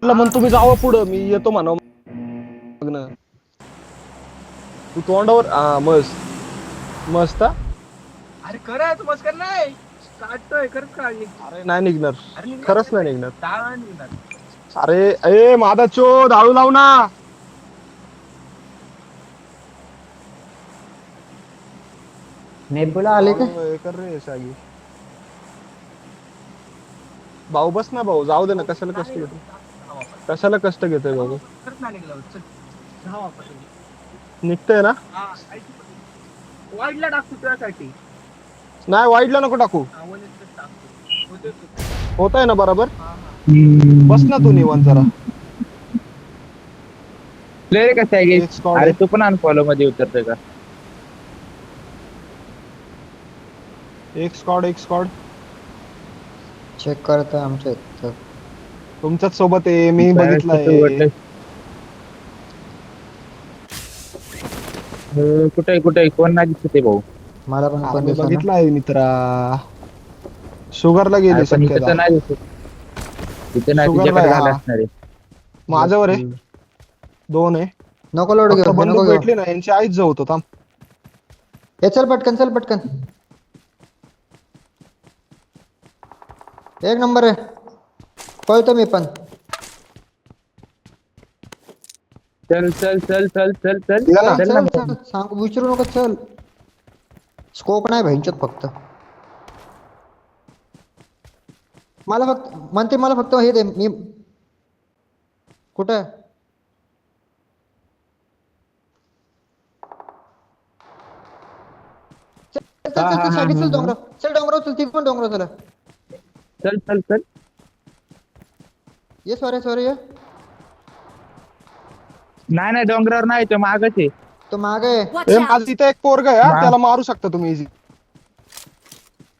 मग तुम्ही जावं पुढं, मी येतो म्हणा मग ना. तू तोंडावर मस्त मस्त हा. अरे खरंच मस्कर नाही काढतोय खरंच काढली. अरे नाही निघणार, अरे निघणार खरंच नाही नाही भाई, निघणार. डाळ निघणार. अरे ए माझा चो धाळू लाव ना. नेबुला आले का? धाळू हे कर रे सागी. भाऊ बस ना भाऊ, जाऊ दे ना, कशाला नाही कष्ट निघलं. घेतो. दहा वापस. कशाला कष्ट घेतोय दहा भाऊ. वापस. खरंच नाही निघलं चल. दहा वापस. निघतंय ना. हा वाईडला टाकतो तुझ्यासाठी. नाही वाईडला नको टाकू. आवडलेच टाकतो होते तू. होतंय ना बरोबर. हा हा. बस ना तू निवांत जरा. प्लेयर कसं आहे एक स्क्वॉड अरे आहे. तू पण अनफॉलो मध्ये उतरतोय का? एक स्क्वॉड एक स्क्वॉड. चेक करत आमच्या इथं. तुमच्याच सोबत आहे, मी Direct कसं बघितलंय. उघडलंय? कुठे कुठे कोण नाही दिसत आहे भाऊ. मला पण अरे कोण मी दिसना. बघितलंय मित्रा. शुगरला अरे गेली पण इथं शक्यता. तर नाही दिसत. इथे नाही शुगरला तुझ्याकडे आहे, झालं हा. असणार आहे. माझ्यावर आहे. दोन आहे. नको लोड फक्त घेऊ, हे बंदूक नको घेऊ. भेटली ना, यांची आईच जाऊ होतो थांब. हे चल पटकन चल पटकन. एक नंबर आहे. पळतो मी पण. चल चल चल चल चल चल या ना. चल चल ना चल भाऊ. चल सांग, विचारू नको, चल. स्कोप नाही भैंचत फक्त. मला फक्त म्हणते, मला फक्त हे दे. मी कुठं चल चल हा, चल हा, चल हा, शागी, हा, चल हा. डोंगराव, चल डोंगराव, चल तिकडून डोंगराव चला. चल चल चल ये सॉरी सॉरी ये. नाही नाही डोंगरावर नाही तो मागच आहे. तो मागे आहे. Watch ए out! माझं इथं एक पोरग आहे हा, मा- त्याला मारू शकता तुम्ही इझी.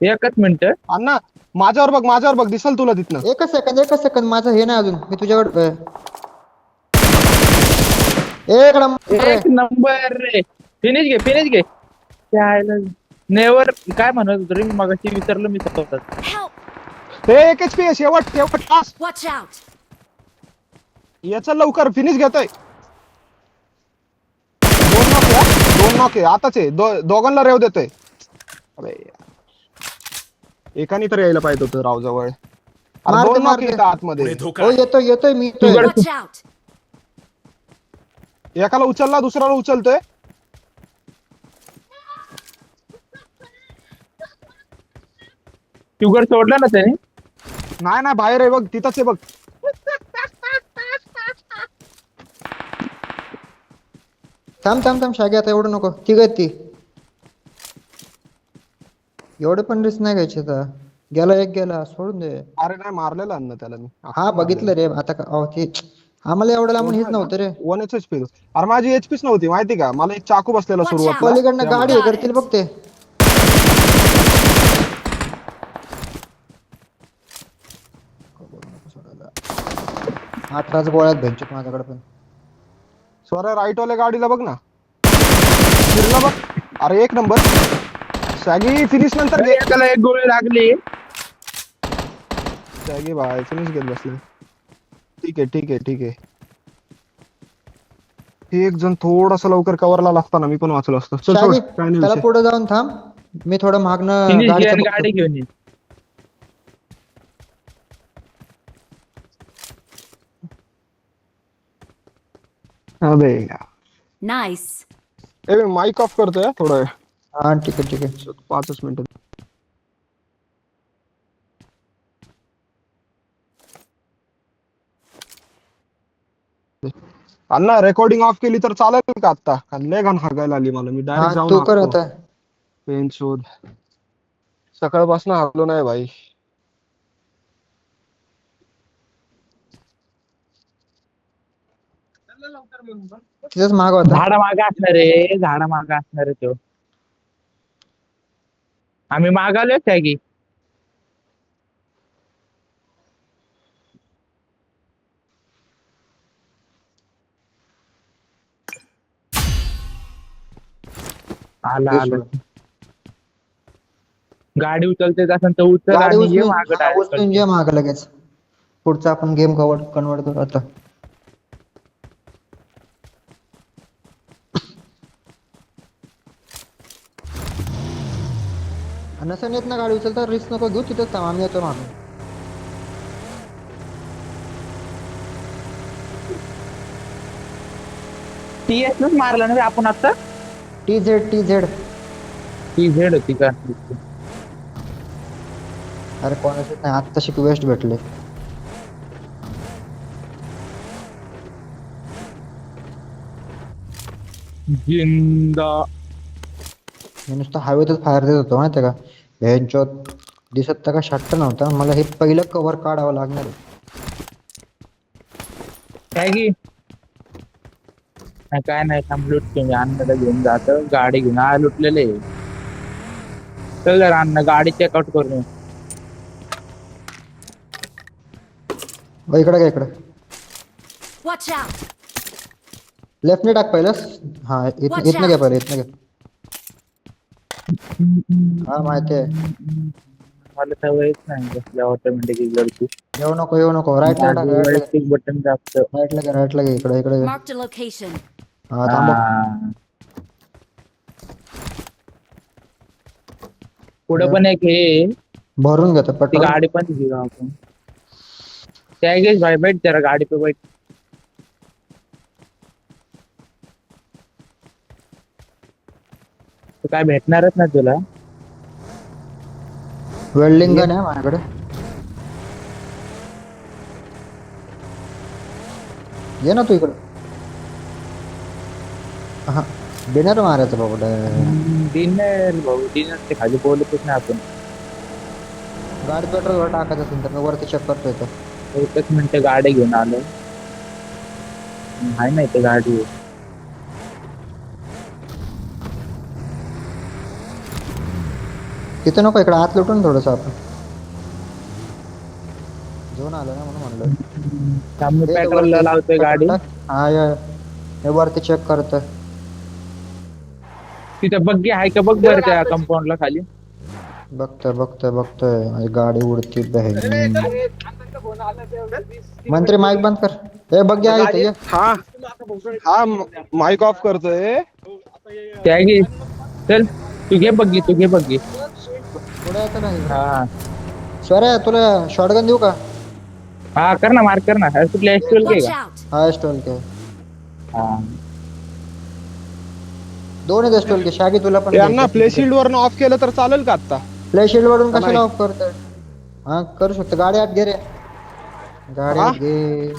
एकच मिनिट. अण्णा माझ्यावर बघ, दिसल तुला तिथनं. एकच सेकंद माझं हे नाही अजून, मी तुझ्याकडे एक नंबर आहे. एक नंबर रे. फिनिश घे नेवर काय म्हणत होतो रे मी मगाशी विसरलो मी स्वतः. Help! हे एक एचपी आहे, शेवट शेवट तास. Watch out! याचा लवकर फिनिश घेतोय. दोन नॉक आहे आताच आहे. दोघांना रेव देतोय. अरे यार. एकाने तर यायला पाहिजे होतं राव जवळ. अरे मारते, दोन नॉक मारते. येतात आतमध्ये. हो येतोय मी येतोय. तुझं- Watch out! एकाला उचलला, दुसऱ्याला उचलतोय. शुगर सोडला ना त्याने. नाही बाहेर आहे बघ, तिथंच आहे बघ. थांब शागी, आता एवढं नको. ती गत ती एवढे पण रिस्क नाही घ्यायचे आता. एक गेला सोडून दे. अरे नाही मारलेला अन्न त्याला मी. हा बघितलं रे आता ते आम्हाला एवढं लांबून हेच नव्हतं रे. One H H. अरे माझी एचपीच नव्हती माहिती का, मला एक चाकू बसलेला Watch सुरुवातीला. पलीकडनं गाडी हे करतील बघ ते. अठराच गोळ्यात भेटत माझ्याकडे पण. स्वरा राईट वाल्या गाडीला बघ ना, फिरला बघ. अरे एक नंबर. सॅगी फिनिश नंतर घे. त्याला एक गोळी लागली. सॅगी भाई फिनिश घेत बसले. ठीक आहे. एक जण थोडासा लवकर कव्हरला लागताना मी पण वाचलो असतो. चल सोड, शागी काय नाही त्याला विषय. पुढे जाऊन थांब, मी थोडं मागणं फिनिश घे गाडीचं आणि बघतो. गाडी घेऊन ये. अबे यार. Nice! ए मी माईक ऑफ करतोय हा, थोडा वेळ. हा ठीक आहे. 5 मिनिटं. अण्णा रेकॉर्डिंग ऑफ केली तर चालेल का आता? लय घाण हागायला आली मला, मी हा डायरेक्ट जाऊन तू कर हागतो. आता. पेन शोध. सकाळपासून हागलो नाही भाई. लवकर मग बघ. तिथंच माग होता. झाडा मागे असणार रे, झाडा मागे असणार आहे तो. आम्ही मागालोय काय की. आला गाडी उचलते असेल तर उचल गाडी आणि ये उचलून मागं हा, direct. उचलून जे माग लगेच. पुढचा आपण गेम कन्वर्ट करू आता. नसेल येत ना गाडी उचलता रिस्क नको घेऊ, तिथंच थांब, आम्ही येतो मागून. TS नच मारला ना बे आपण आता. TZ. ती झेड होती का? अरे कोणाच नाही, आत्ता शिक वेस्ट भेटले. जिंदा. मी नुसतं हवेतच फायर देत होतो माहिती का. ह्यांच्यात दिसत तर का शट्ट नव्हता, मला हे पहिलं कव्हर काढावं लागणार आहे. काय की नाही, काय नाही, थांब लुटतो मी. अन्नाला घेऊन जातो, गाडी घेऊन. हा लुटलेले. चल जरा अन्न गाडी चेकआउट करून येऊ. इकडे काय इकडे Watch out! लेफ्टने टाक पहिलं. हा Watch इथनं घे out. पहिलं, इथनं घे. हा माहिती आहे. मला सवयच नाही कसल्या ऑटोमॅटिक इकडची. येऊ नको राईटला टाक, वैयक्तिक बटन दाबत. राईटला घे इकडे घे. Marked a location. हा थांब. पुढे पण एक हे भरून घेतो ती पेट्रोल. गाडी पण घेऊ आपण. त्यागेश भाई बैठ जरा गाडी पे बैठ. तो काय भेटणारच ना तुला. वेल्डिंग गन आहे माझ्याकडे. ये ना तू इकडे. हा डिनर मारायचं बाबा. डिनर भाऊ, डिनर ते खाली बोलतच नाही आपण. गाडी पेट्रोल वर टाकायचं असेल तर मी वरती चेक करतोय तर. एकच मिनिट गाडी घेऊन आलो. आहे ना इथे गाडी. तिथे नको, इकडे आत लुटून थोडस आपण. घेऊन आलो ना म्हणून म्हणलं. सामने पेट्रोलला लावतोय गाडी. हा हे वरती चेक करतोय. तिथे बग्गी आहे का बघ बरं त्या कंपाऊंडला खाली. बघतोय माझी गाडी उडती बहीण. मंत्री माईक बंद कर. हे बघ आहे इथे ये. हा माईक ऑफ करतोय. त्या घे. चल तू घे बग्गी, तू घे बग्गी. पुढे येतं नाही. हा स्वरे तुला शॉटगन देऊ का? हा कर ना, मार्क कर ना. कुठल्या एक्सट्रोल घे Watch का? out! हा स्टोल के. हा दोन आहेत स्टोल के. शागी तुला पण यांना प्ले शिल्ड वरनं ऑफ केलं तर चालेल का आता? प्ले शील्ड वरून नाही. कशाला ऑफ करतोय? हा करू शकतो. गाडी आत घे रे. गाडी हा? आत घे.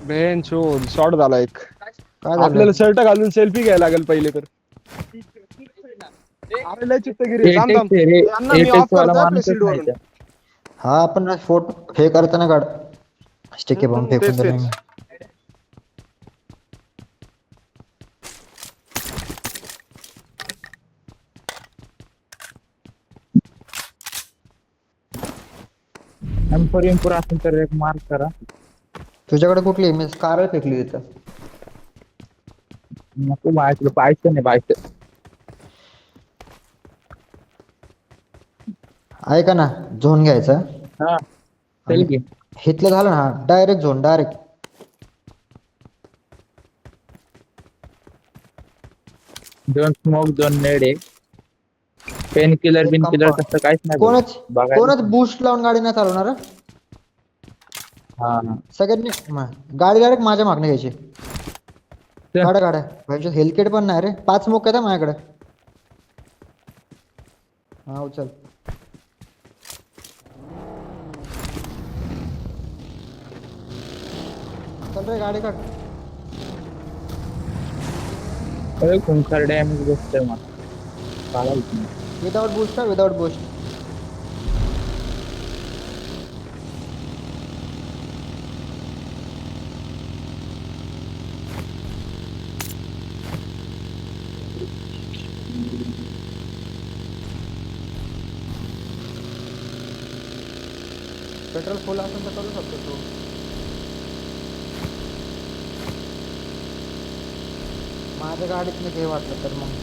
बेन शोध शॉर्ट झाला एक. काय झालं? आपल्याला शर्ट घालून सेल्फी घ्यायला लागेल पहिले तर. अरे लय चित्तगिरी आहे. थांब, थांब. यांना मी ऑफ करतोय प्ले शिल्ड वरून. हा आपण फोटो हे करताना काढ. स्टिकी बॉम्ब फेकून तेच, दिला तेच. मी. एम्पोर असेल तर एक मार्क करा. तुझ्याकडे कुठली? मी कारल फेकली तिथं. नको बायचं, पाहायचं नाही पाहायचं. ऐका ना, झोन घ्यायचा. हा चल की. हिथलं झालं ना, डायरेक्ट झोन डायरेक्ट. दोन स्मोक, दोन नेडे. पेन किलर बिन किलर तसं काहीच नाही बघायला. कोणच बूस्ट लावून गाडी नाही चालवणार हं? हा सगळ्यांनी गाडी डायरेक्ट माझ्या मागणे घ्यायची. गाड्या हेल्केट पण नाही रे. 5 स्मोक आहेत माझ्याकडे. हा उचल. चल रे गाडी काढ. खुंखार डॅमेज बसतोय मला. चालायचं. विदाउट बूस्ट का? Without boost. पेट्रोल फुल असेल तर करू शकतो तू. माझ्या गाडीत घे वाटलं तर मग.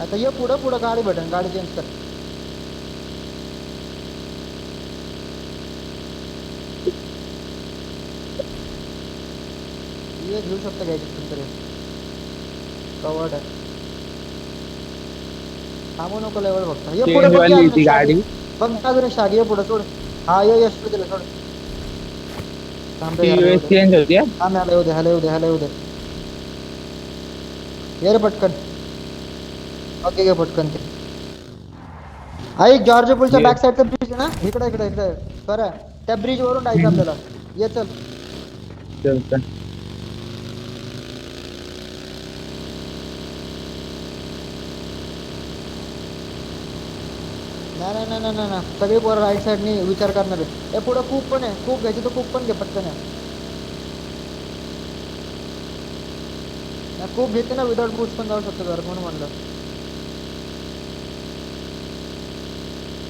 आता ये पुढं गाडी भेटेल. गाडी चेंज कर. ये घेऊ शकता घ्यायची तरी कवर्ड आहे. थांबू नको लेवल फक्त ये पुढे चेंज बघ वाली यार, ती गाडी. बघ अजून एक शागी आहे पुढे सोड. हा ये यश दिलं सोड. थांब रे, ती ह्याला येऊ दे. चेंज होती हा. थांब ह्याला येऊ दे, ह्याला येऊ दे, ह्याला येऊ दे. ये रे पटकन. ओके घे पटकन ते. ऐक जॉर्ज पूलच्या ये. बॅक साईडचा ब्रिज आहे ना, इकडे इकडे इकडे बरं त्या ब्रिज वरून जायचं आपल्याला. ये चल. चल, चल. नाही नाही नाही नाही नाही सगळी पोरं राईट साईडनी विचार करणार आहे. हे पुढे खूप पण आहे, खूप घ्यायची तर खूप पण घे पटकन आहे. नाही, खूप घेते ना विदाउट बूस्ट पण जाऊ शकतो जर म्हणून म्हणलं.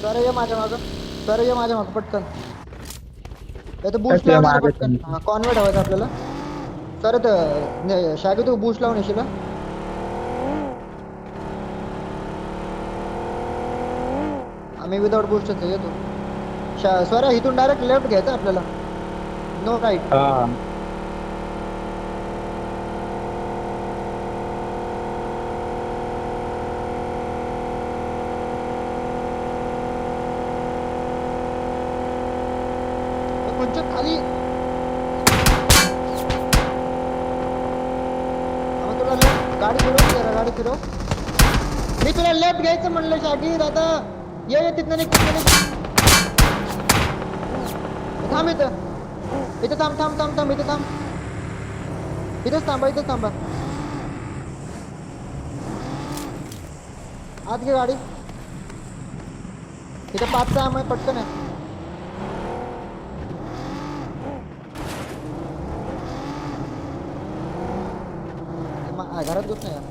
सर ये माझ्या मागं, सर ये माझ्या मागं पटकन. तर बूस्ट अच्छा, लावून ये मागं पटकन. पण. हा कॉन्व्हर्ट हवायचं आपल्याला. सर तर शागी तू बूस्ट लावून येशील. आम्ही विदाउट बूस्टच येतो. सर इथून डायरेक्ट लेफ्ट घ्यायचं आपल्याला, नो राईट. हा. कोणच्या खाली तुला लेफ्ट गाडी फिरव जरा, गाडी फिरव. मी तुला लेफ्ट घ्यायचं म्हणलं शाकीर. आता ये तिथनं निघ, तिथनं निघ. थांब इथं, इथं थांब थांब थांब थांब, इथं थांब, इथंच थांबा, इथंच थांबा. आत घे गाडी. इथं 5 आहे पटकन आहे. घरात घुस नाही यार.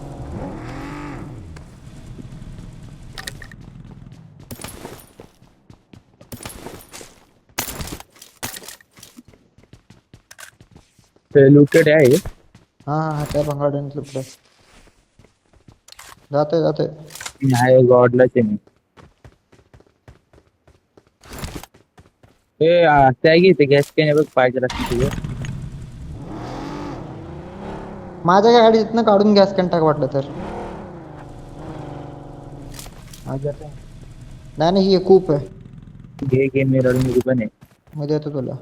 ते लुटेड आहे. हा हा त्या भंगारड्याने लुटलं. जातोय जातोय. नाही गॉडलाच आहे मी. त्या घेते गॅस कॅन बघ पाहिजे असते तुझं. माझ्या गाडी इथनं काढून गॅस कॅन टाक वाटलं तर. नाही नाही ही खूप आहे. घे घे मिरर मध्ये पण आहे. मी देतो तुला.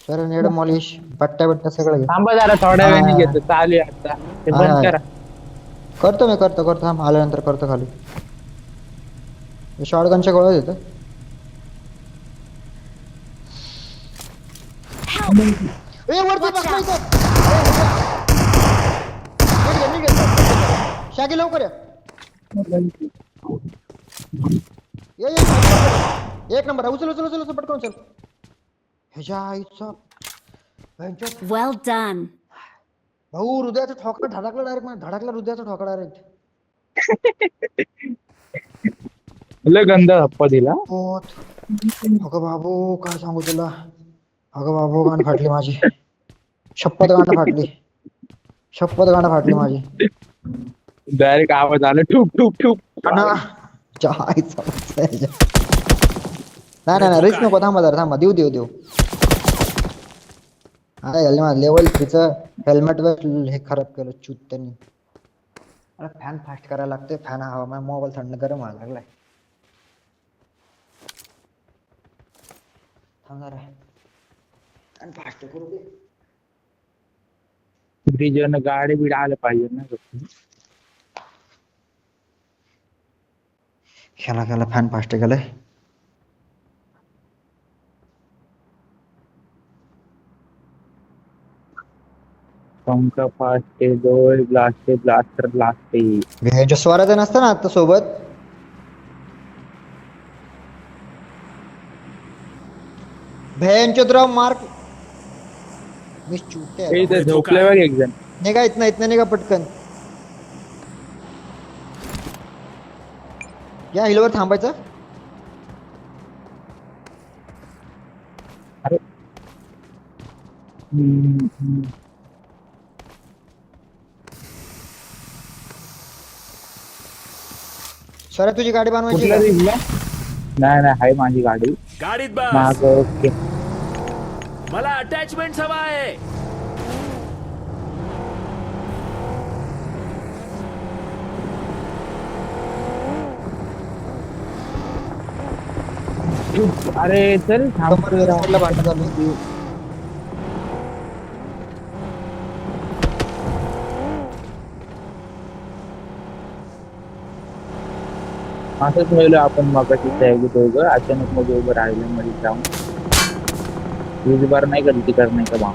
सर नेड मॉलिश पट्ट्या बिट्ट्या सगळं घे. थांबा जरा थोड्या हा. वेळाने घेतो, चालू आहे आता. ते हा, बंद हा. करा. करतो मी, करतो करतो थांब, आल्यानंतर करतो खाली. शॉटगनच्या गोळ्या देतो. ए वरती Watch बसला out. इथं. नीट घे. शागी लवकर या. ये एक नंबर. उचल उचल उचल उचल पटकन उचल. ह्याच्या आईचा Well done. भाऊ हृदयाचा ठोका धडकला डायरेक्ट, मला धडकला हृदयाचा ठोका डायरेक्ट. लय गंध हप्पा दिला. अगं बाबू काय सांगू तुला. अगं बाबू गांड फाटली माझी. शपथ गांड फाटली. शपथ गांड फाटली माझी. डायरेक्ट आवाज आला ठुक ठुक ठुक. नाही नाही रिस्क नको. थांबा जरा थांबा. देऊ देऊ देऊ. अरे लेवल 3च हेल्मेट वर हे खराब केलं चूत त्यांनी. अरे फॅन फास्ट करायला लागते. फॅन हवा, माझा मोबाईल थंड गरम व्हायला लागलाय. थांब जरा. फॅन फास्ट करू दे. ब्रिजवरनं गाडी बीड आलं पाहिजे ना. ह्याला फॅन फास्ट केलंय. पंखा फास्ट डोर ब्लास्टे ब्लास्टर ब्लास्टे. जो स्वराज नसतं ना आता सोबत. भेंचोद्राव मार्क मी चुकते. इथे झोपले बघ एक जण. निघा इथनं निघा पटकन. या हिलवर थांबायचं. अरे सर तुझी गाडी बनवायची कुठला का? दिसला? नाही नाही, आहे माझी गाडी गाडीत बस. माग. ओके मला अटॅचमेंट हवा आहे. अरे चल थांब. समोर साईडला भांडण चालू आहे. असंच व्हायला आपण मगाशी तयारी दोघं अचानक मध्ये उभं राहिलं मध्ये जाऊन वीज बार नाही गलती करणे का बा.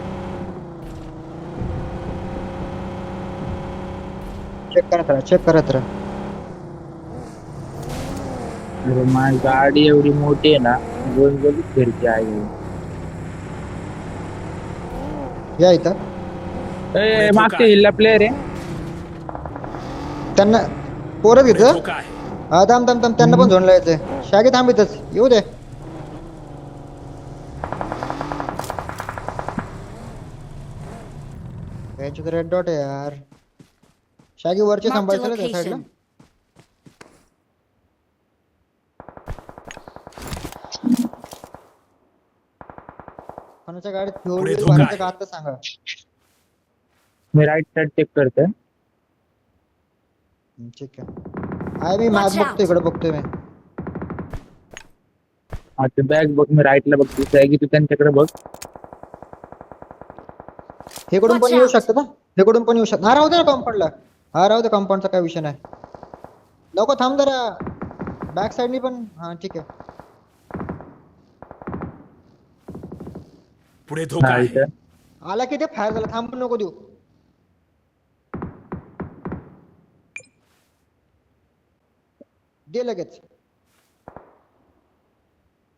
चेक करत राहा. अरे माझी गाडी एवढी मोठी आहे ना, गोल गोल फिरती आहे. या इथं मागच्या हिल्ला प्लेअर आहे. त्यांना पोरं पुढे तिथं. धोका आहे. हा थांब थांब थांब, त्यांना पण झोनला यायचंय. शागे थांब इथंच, येऊ दे. याची तर रेड डॉट आहे यार. शागे वरचे Marked a थांबायचं ना त्या साईडला. location. कोणाच्या गाडीत fuel पुढे बिल धोका भरायचं आहे. का आता सांगा. मी राईट साइड चेक करतोय. ठीक आहे. आहे मी माग Watch out. बघतोय, इकडे बघतोय मी. आता बॅग बघ, मी राईटला बघतो. सॅगी तू त्यांच्याकडे बघ. हेकडून पण Watch येऊ out. शकतं ना, हेकडून पण येऊ शकतं. हा राहू दे ना कंपाऊंडला. हा राहू दे, कंपाऊंडचा काय विषय नाही. लवकर थांब जरा. बॅक साईडनी पण. हा ठीक आहे. पुढे धोका हा, आहे. इथं. आला की ते फायर झाला. थांब पण नको देऊ. दे लगेच.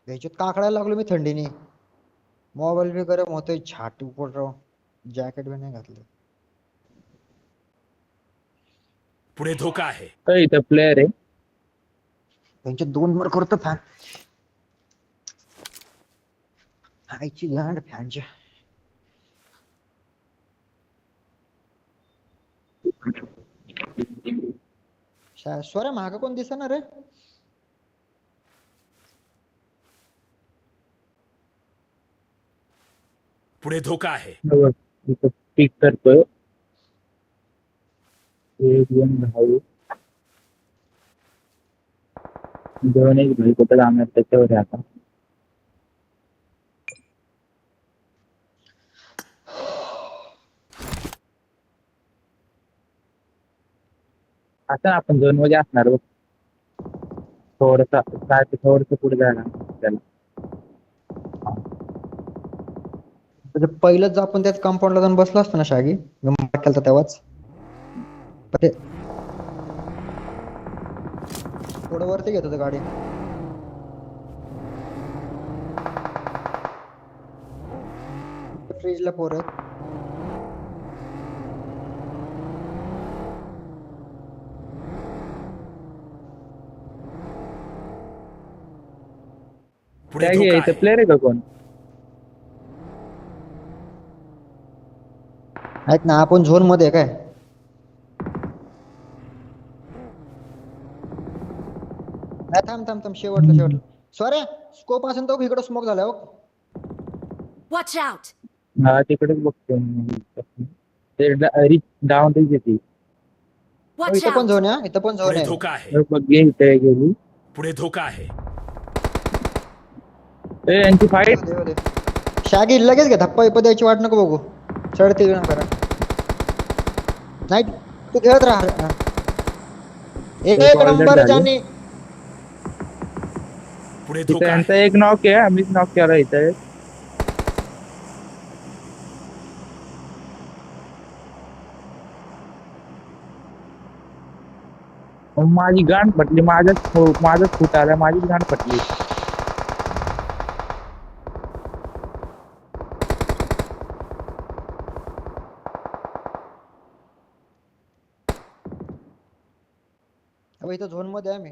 ह्याच्यात काकडायला लागलो मी थंडीने. मोबाईल बी गरम होतोय. छाती उघड. जॅकेट बी नाही घातलं. पुढे धोका आहे. इथं प्लेअर आहे. त्यांचे 2 वर करतो फॅन. आईची गांड फॅनच्या. स्वरा माग कोण दिसणार रे. पुढे धोका आहे. बघ, इथं पिक करतोय. एक दोन भाऊ दोन एक भाई कुठं जाणार त्याच्यावर आहे आता. आता आपण 2 मध्ये असणार बघ. थोडस पुढे जाणार त्याला. म्हणजे पहिलंच आपण त्याच कंपाऊंडला जाऊन बसलो असतो ना शागी. मार केलता तेव्हाच. पण ते थोडं वरती घेत होतं गाडी. फ्रीजला पोर आहेत. पुढे काय धोका इथं आहे. प्लेअर आहे का कोण? ऐक ना, आपण झोन मध्ये आहे काय. नाही थांब थांब थांब, शेवटला. सॉरी, स्कोप असेल तर इकडे स्मोक झाला हो. Watch out! हा तिकडेच बघतोय मी. ते रिच डाऊन येते. Watch इथं पण out! झोन आहे, इथं पण झोन पुढे आहे. धोका आहे. बघ इथे गेली. पुढे धोका आहे. यांची फाईट. हो दे. शागी लगेच घे. धप्पा इप्पा द्यायची वाट नको बघू. चढते ना करा. नाही तू खेळत राहा. एक नंबर झाली. जानी. पुढे इथं धोका यांचा आहे. एक नॉक आहे. आम्हीच नॉक केला इथं. माझी गांड पटली. माझाच फूट आला. माझीच गांड पटली. अब इथं झोन मध्ये आहे मी.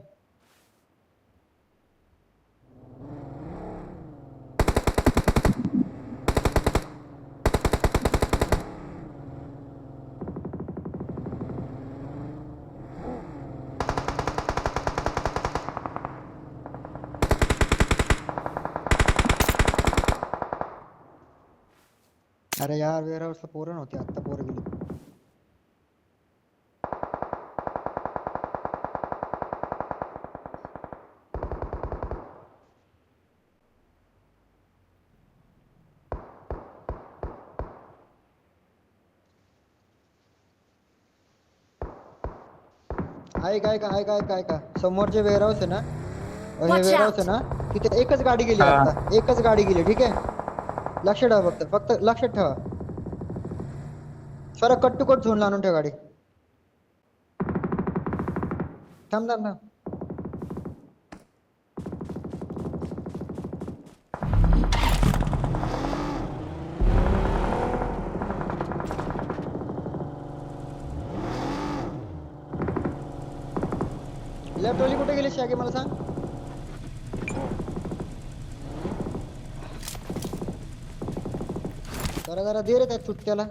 अरे यार वेअर हाऊसला पोरं नव्हती आता पोरं गेली. ऐका समोरचे वेअर हाऊस आहे ना हे Watch वेअर हाऊस out. आहे ना तिथे एकच गाडी गेली हा. आता एकच गाडी गेली ठीक आहे. लक्ष ठेवा फक्त लक्षात ठेवा. Sir cut to cut zone आणून ठेवा गाडी. थांब थांब थांब. लेफ्ट वाली कुठे गेली शागे मला सांग. जरा दे रे त्या चुटक्याला.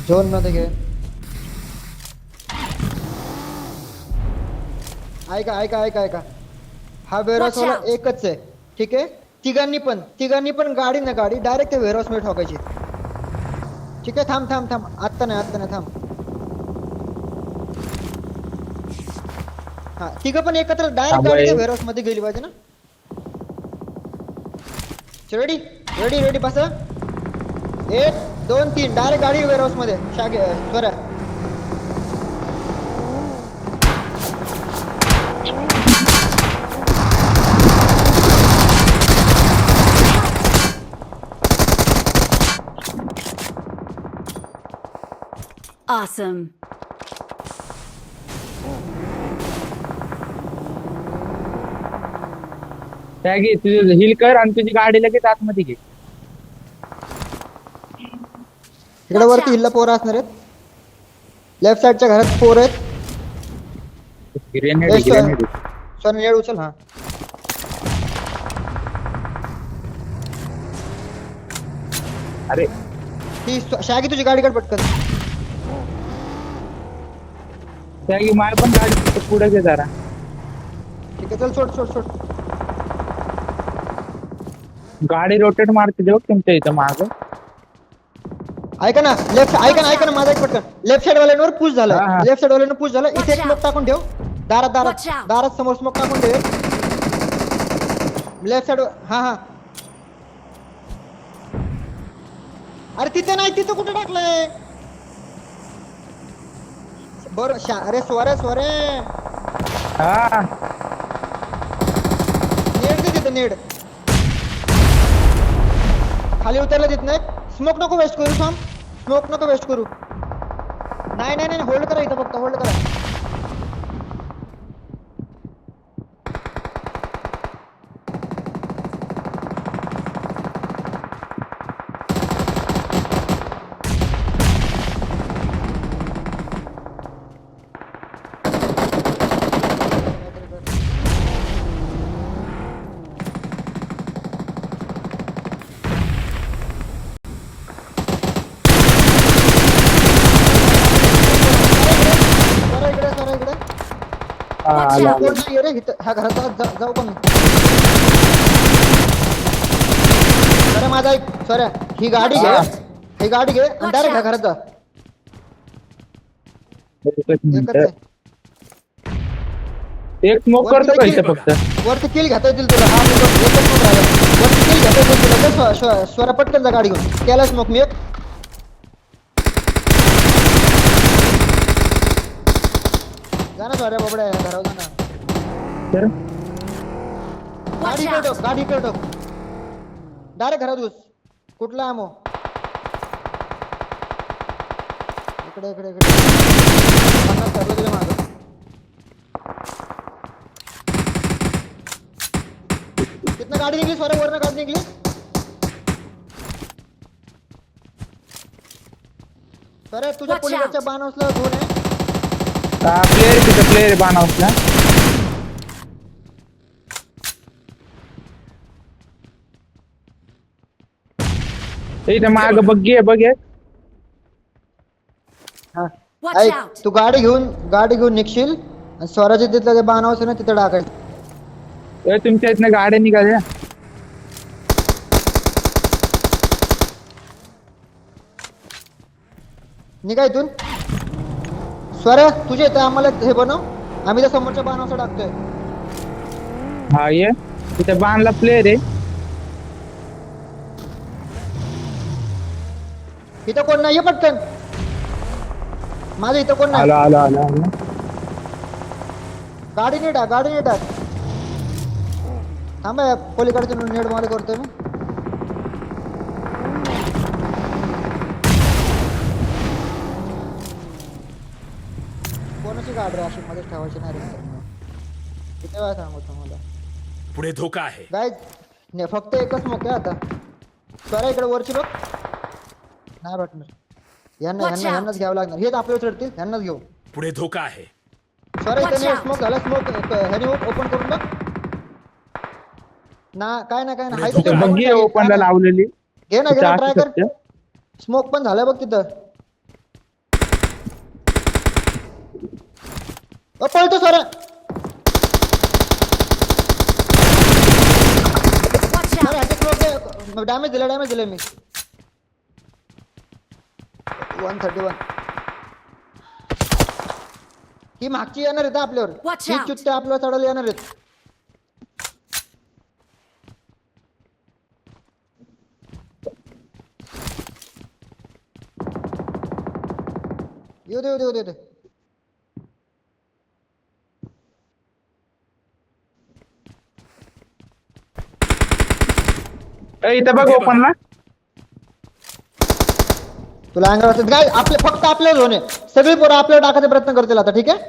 झोन मध्ये घे. ऐका हा वेअरहाऊस Watch वाला out. एकच आहे ठीक आहे. तिघांनी पण गाडी ना गाडी डायरेक्ट वेअरहाऊस मध्ये ठोकायची ठीक आहे. थांब आत्ता नाही थांब. हा तिघं पण एकत्र डायरेक्ट थांबा गाडी हे. वेअरहाऊस मध्ये गेली पाहिजे ना. रेडी बस. 1 2 3 डायरेक्ट गाडी वेअरहाऊस मध्ये शागे बरं. Awesome. त्या घे तुझं हिल कर आणि तुझी गाडी लगेच आतमध्ये घे. इकडे वरती हिल्ला पोरं असणार आहेत. लेफ्ट साइडच्या घरात पोरं आहेत. ग्रेनेड ए, सर. ग्रेनेड सर येड उचल. हा अरे ती शागी तुझी गाडी काढ पटकन. त्या घे माय पण गाडी पुढे घे जरा. ठीक आहे चल सोड. गाडी रोटेट मारते देऊ तुमच्या इथं माग. ऐका ना माझा एक पटकन. लेफ्ट साइड वाल्यांवर पुश झालं. हा, हा. लेफ्ट साइड वाल्यांवर पुश झालं. इथे एक Watch स्मोक out. टाकून ठेव. दारात Watch out. दारात समोर स्मोक टाकून ठेव. लेफ्ट साइड हा अरे तिथे नाही तिथं कुठे टाकलंय. बरं अरे स्वरे हा नेड दे तिथे नेड. खाली उतरला देत नाही. स्मोक नको वेस्ट करू. नाही होल्ड करा इथं फक्त होल्ड करा. सर इकडे हा, Watch आला, out. आला. रे इथं ह्या घरात जाऊ का मी. सर माझा ऐक सर ही गाडी घे हा. आणि डायरेक्ट ह्या घरात जा. एकच एकच मिनिट. आहे. एक स्मोक करतो का इथं फक्त. वरती किल घेता येतील तुला. हा मी एकच स्मोक राहिला. वरती किल घेता येतील तुला. स्वरा पटकन जा गाडी घेऊन. केला स्मोक मी एक. जा ना स्वरा बाबड्या घरावर जा ना. तर Watch out. गाडी इकडे ठोक. डायरेक्ट घरात घुस. कुठला आमो इकडे 50 ठरलं तुला माझं. तिथनं गाडी निघली स्वरा वरनं गाडी निघली. स्वरा तुझ्या Watch पलीकडच्या out. बाण हाऊसला झोन आहे. प्लेयर तिथं प्लेयर बाणावला. इथं माग बघ. हा Watch ऐक out! तू गाडी घेऊन निघशील आणि स्वराज्य तिथलं ते बाणावचं ना तिथं टाकायचं. तुमच्या इथनं गाड्या निघाल्या. निघा इथून. स्वरा तुझ्या इथं आम्हाला हे बनव, आम्ही त्या समोरच्या बाणावचं टाकतोय. हा ये तिथे बांधला प्लेअर आहे. इथं कोण नाही, ये पटकन. माझं इथं कोण नाही. आलो आलो आलो आलो. गाडी नाही टाक. थांबा या पलीकडचे नेट मध्ये करतोय मी. कोणाची गाडी रे अशी मध्येच ठेवायची नाही रे. किती वेळा सांगू तुम्हाला. पुढे धोका आहे. गाय फक्त एकच मोके आता. स्वरा इकडे वरची बघ. नाही भेटणार. Watch out. यांनाच घ्यावं लागणार. हेच आपल्याला चढतील, यांनाच घेऊ. पुढे धोका आहे. स्वरा Watch इथे out. स्मोक झाला. स्मोक ह्याने ओपन करून बघ. काय ना हाय ते ते बघी ओपनला लावलेली. घे ना तिथं ट्राय असू कर. शकतं. स्मोक पण झालाय बघ तिथं. पळतो सर. Watch out! डॅमेज दिलं मी. 131. ही मागची येणार आहेत आपल्यावर. Watch ही out. चुत्ते आपल्याला चढायला येणार आहेत. येऊ दे. इथं बघ ओपनला. तुला अँगल असेल काय फक्त आपल्याला झोन आहे. सगळी पोरं आपल्याला टाकायचा प्रयत्न करतील आता. ठीक आहे.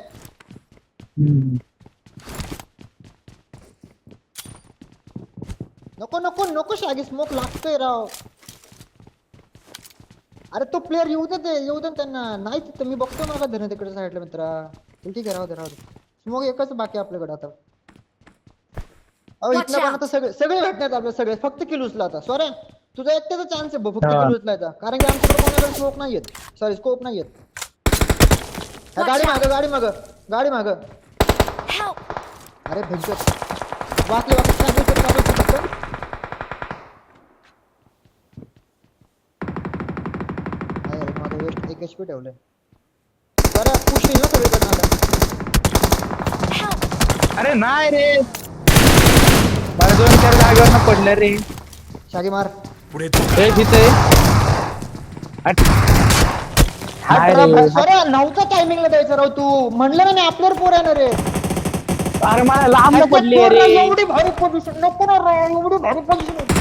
नको शागी. स्मोक लागतोय राव. अरे तो प्लेअर येऊ दे त्यांना. नाही तिथं मी बघतो मला धरण तिकडे साईडला मित्रा. ठीक आहे, राहू दे. स्मोक एकच बाकी आपल्याकडे आता. इथलं पण आता सगळे भेटणार आपल्याला. सगळे फक्त किल उचला आता. सॉरी तुझा एकट्याचा चान्स आहे फक्त किल उचलायचा. कारण की आमच्याकडे कोणाकडे स्मोक नाही येत. सॉरी स्कोप नाही येत. गाडी माग. Help! अरे भयंकर वाचले. माझं वेस्ट 1 HP ठेवलंय. बरं पुश येईल ना सगळीकडनं आता. Help! अरे नाही रे, मला 2-4 जागेवर पडलं रे. शागी मार. पुढे धोका. तिथे अरे नव्हतं टायमिंगला द्यायचं राव. तू म्हणलं ना मी आपल्यावर पोर येणार रे. अरे मला लांब पडली रे. एवढी भारी पोझिशन नको ना राव. एवढी भारी पोझिशन